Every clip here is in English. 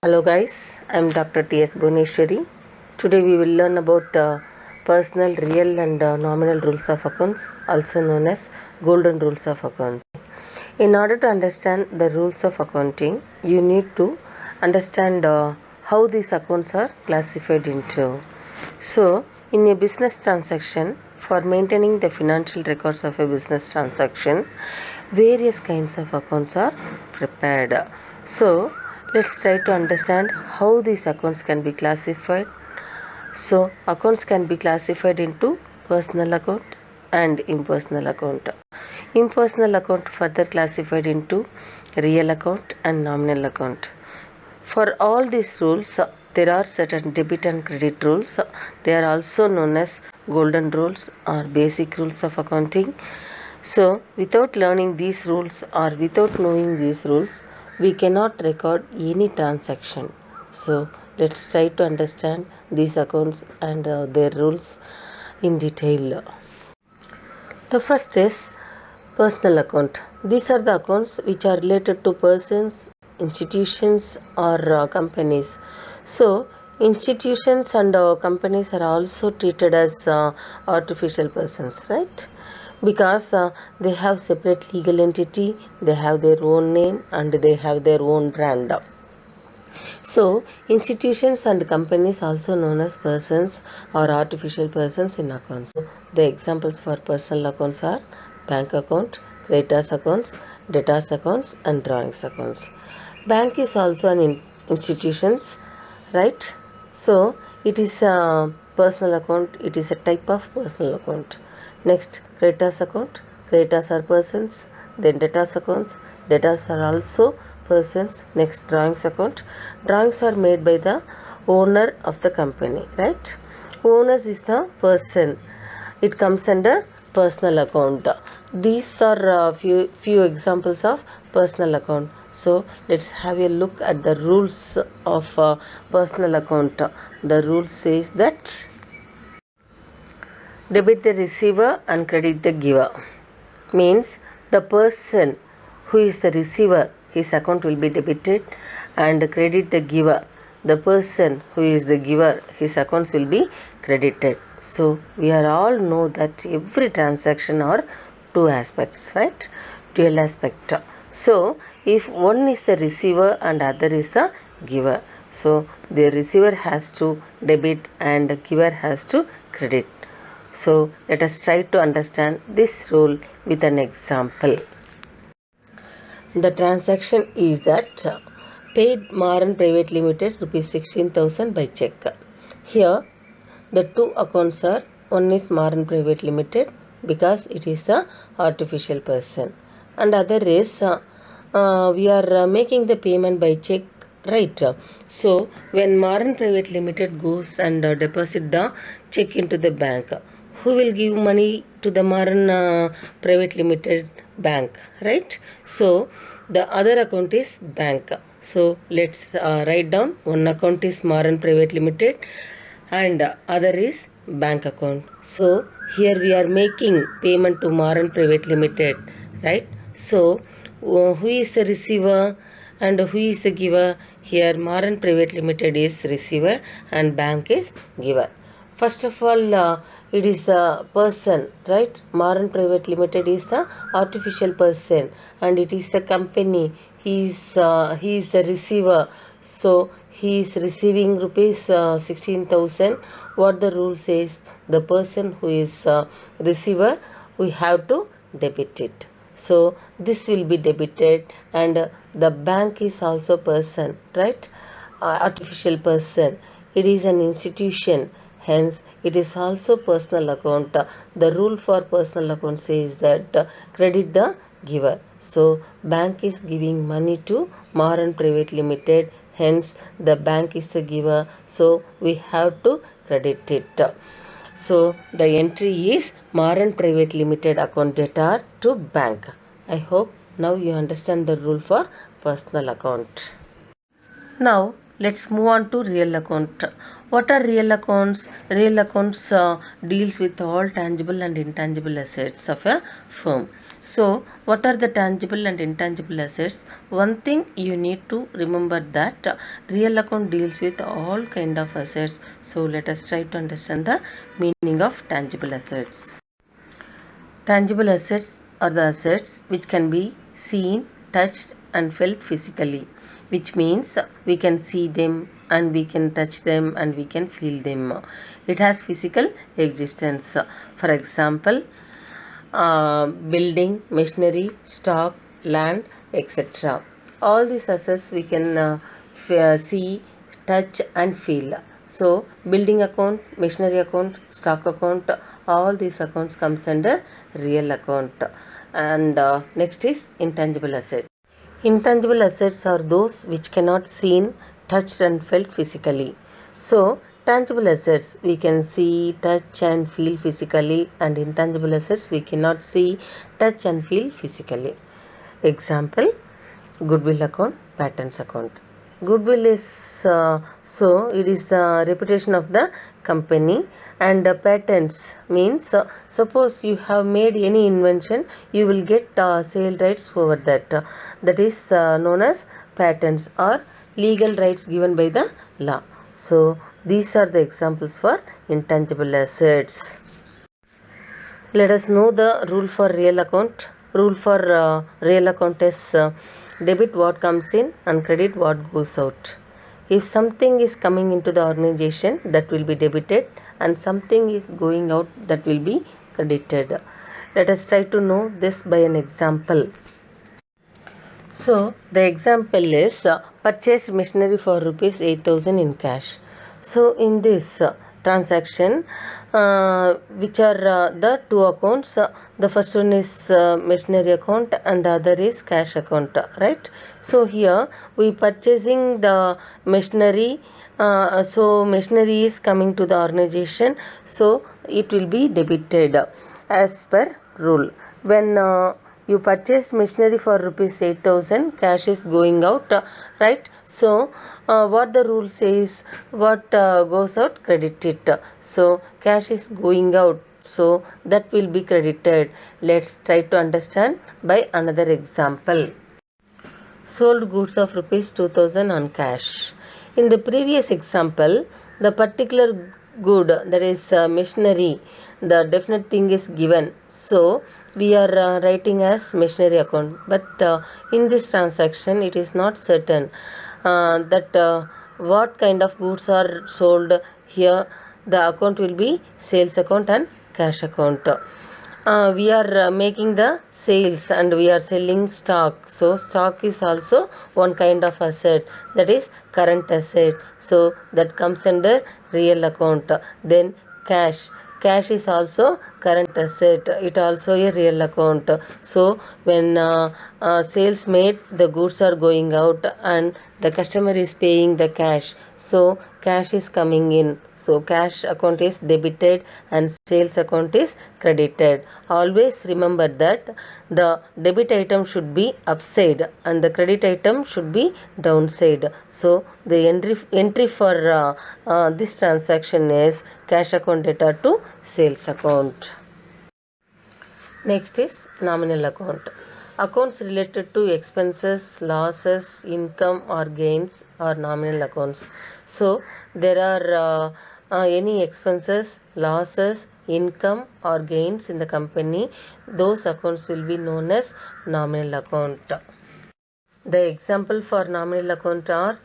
Hello guys, I am Dr.T.S.Bhuvaneswari. Today we will learn about personal, real and nominal rules of accounts, also known as golden rules of accounts. In order to understand the rules of accounting, you need to understand how these accounts are classified into. So, in a business transaction, for maintaining the financial records of a business transaction, various kinds of accounts are prepared. So, let's try to understand how these accounts can be classified. So, accounts can be classified into personal account and impersonal account. Impersonal account further classified into real account and nominal account. For all these rules, there are certain debit and credit rules. They are also known as golden rules or basic rules of accounting. So, without learning these rules or without knowing these rules, we cannot record any transaction. So, let's try to understand these accounts and their rules in detail. The first is personal account. These are the accounts which are related to persons, institutions or companies. So, institutions and companies are also treated as artificial persons, right? Because they have separate legal entity, they have their own name and they have their own brand. So, institutions and companies also known as persons or artificial persons in accounts. The examples for personal accounts are bank account, creditors accounts, debtors accounts and drawings accounts. Bank is also an institutions, right? So, it is a personal account, it is a type of personal account. Next, creditors account. Creditors are persons. Then debtors accounts. Debtors are also persons. Next, drawings account. Drawings are made by the owner of the company, right? Owners is the person. It comes under personal account. These are few examples of personal account. So let's have a look at the rules of personal account. The rule says that debit the receiver and credit the giver. Means the person who is the receiver, his account will be debited, and credit the giver. The person who is the giver, his accounts will be credited. So we are all know that every transaction are two aspects, right? Dual aspect. So if one is the receiver and other is the giver, so the receiver has to debit and the giver has to credit. So let us try to understand this rule with an example. The transaction is that paid Maran Private Limited rupees 16,000 by check. Here the two accounts are, one is Maran Private Limited because it is the artificial person, and other is we are making the payment by check, right? So when Maran Private Limited goes and deposit the check into the bank, who will give money to the Maran Private Limited bank, right? So the other account is bank. So let's write down, one account is Maran Private Limited and other is bank account. So here we are making payment to Maran Private Limited, right? So who is the receiver and who is the giver? Here Maran Private Limited is receiver and bank is giver. First of all, it is the person, right? Maran Private Limited is the artificial person and it is the company. He is the receiver. So he is receiving rupees 16,000. What the rule says, the person who is receiver, we have to debit it. So this will be debited, and the bank is also person, right? Artificial person. It is an institution. Hence, it is also personal account. The rule for personal account says that credit the giver. So, bank is giving money to Maran Private Limited. Hence, the bank is the giver. So, we have to credit it. So, the entry is Maran Private Limited account debtor to bank. I hope now you understand the rule for personal account. Now, let's move on to real account. What are real accounts? Real accounts deals with all tangible and intangible assets of a firm. So, what are the tangible and intangible assets? One thing you need to remember that real account deals with all kind of assets. So, let us try to understand the meaning of tangible assets. Tangible assets are the assets which can be seen, touched, and felt physically, which means we can see them and we can touch them and we can feel them. It has physical existence. For example, building, machinery, stock, land, etc. All these assets we can see, touch, and feel. So, building account, machinery account, stock account, all these accounts comes under real account. And next is intangible asset. Intangible assets are those which cannot seen, touched, and felt physically. So, tangible assets we can see, touch, and feel physically, and intangible assets we cannot see, touch, and feel physically. Example: goodwill account, patents account. Goodwill is so it is the reputation of the company, and patents means suppose you have made any invention, you will get sale rights over that. That is known as patents or legal rights given by the law. So these are the examples for intangible assets. Let us know the rule for real account. Rule for real account is debit what comes in and credit what goes out. If something is coming into the organization, that will be debited, and something is going out, that will be credited. Let us try to know this by an example. So the example is purchased machinery for rupees 8,000 in cash. So in this transaction, which are the two accounts, the first one is machinery account and the other is cash account, right? So here we purchasing the machinery. So machinery is coming to the organization, so it will be debited as per rule. When you purchased machinery for rupees 8,000, cash is going out, right? So what the rule says, what goes out, credit it. So cash is going out, so that will be credited. Let's try to understand by another example. Sold goods of rupees 2,000 on cash. In the previous example, the particular good, that is machinery, the definite thing is given. So we are writing as machinery account. But in this transaction, it is not certain that what kind of goods are sold here. The account will be sales account and cash account. We are making the sales and we are selling stock. So stock is also one kind of asset, that is current asset. So that comes under real account. Then cash. Cash is also current asset. It also a real account. So when sales made, the goods are going out and the customer is paying the cash. So cash is coming in. So cash account is debited and sales account is credited. Always remember that the debit item should be upside and the credit item should be downside. So the entry for this transaction is cash account data to sales account. Next is nominal account. Accounts related to expenses, losses, income or gains are nominal accounts. So there are any expenses, losses, income or gains in the company, those accounts will be known as nominal account. The example for nominal account are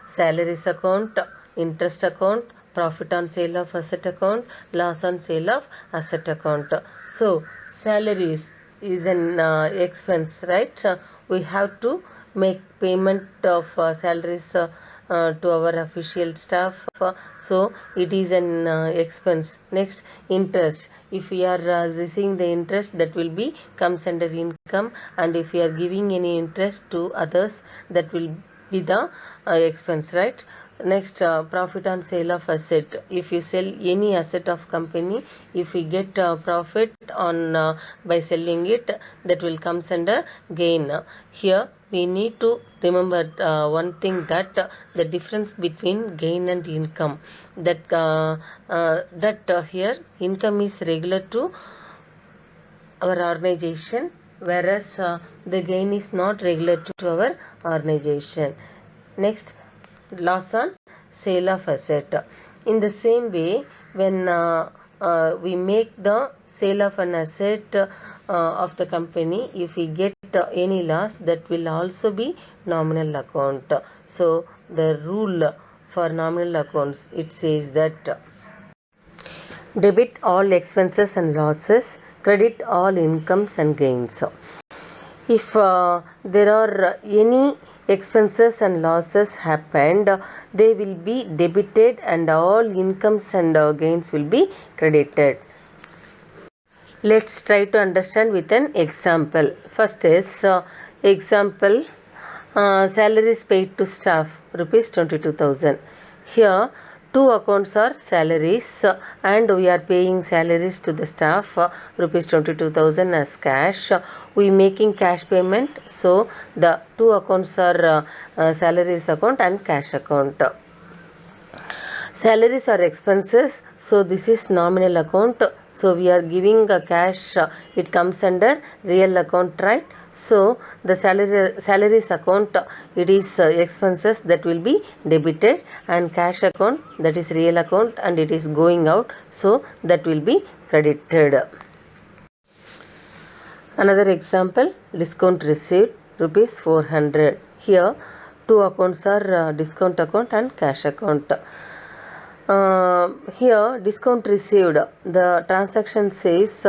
salaries account, interest account, profit on sale of asset account, loss on sale of asset account. So salaries is an expense, right? We have to make payment of salaries to our official staff, so it is an expense. Next, interest. If we are receiving the interest, that will be comes under income, and if we are giving any interest to others, that will be the expense, right? Next, profit on sale of asset. If you sell any asset of company, if we get profit on by selling it, that will comes under gain. Here we need to remember one thing, that the difference between gain and income. Here income is regular to our organization, whereas the gain is not regular to our organization. Next, loss on sale of asset. In the same way, when we make the sale of an asset of the company, if we get any loss, that will also be nominal account. So the rule for nominal accounts, it says that debit all expenses and losses, credit all incomes and gains. If there are any expenses and losses happened, they will be debited and all incomes and gains will be credited. Let's try to understand with an example. First is example, salaries paid to staff rupees 22,000. Here two accounts are salaries and we are paying salaries to the staff rupees 22,000 as cash. We making cash payment, so the two accounts are salaries account and cash account. Salaries are expenses, so this is nominal account. So we are giving a cash, it comes under real account, right? So the salaries account, it is expenses that will be debited, and cash account, that is real account and it is going out, so that will be credited. Another example, discount received rupees 400. Here two accounts are discount account and cash account. Here discount received, the transaction says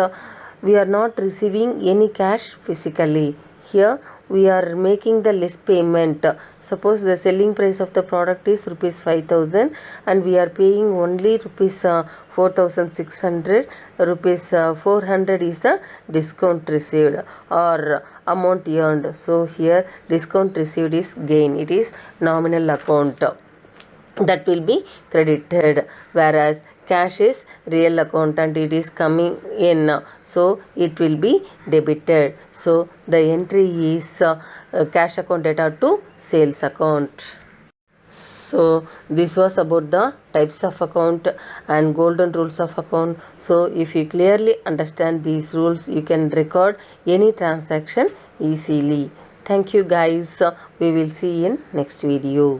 we are not receiving any cash physically. Here we are making the less payment. Suppose the selling price of the product is rupees 5,000 and we are paying only rupees 4,600. Rupees 400 is the discount received or amount earned. So here discount received is gain. It is nominal account, that will be credited, whereas cash is real account and it is coming in, so it will be debited. So the entry is cash account data to sales account. So this was about the types of account and golden rules of account. So if you clearly understand these rules, you can record any transaction easily. Thank you guys. We will see in next video.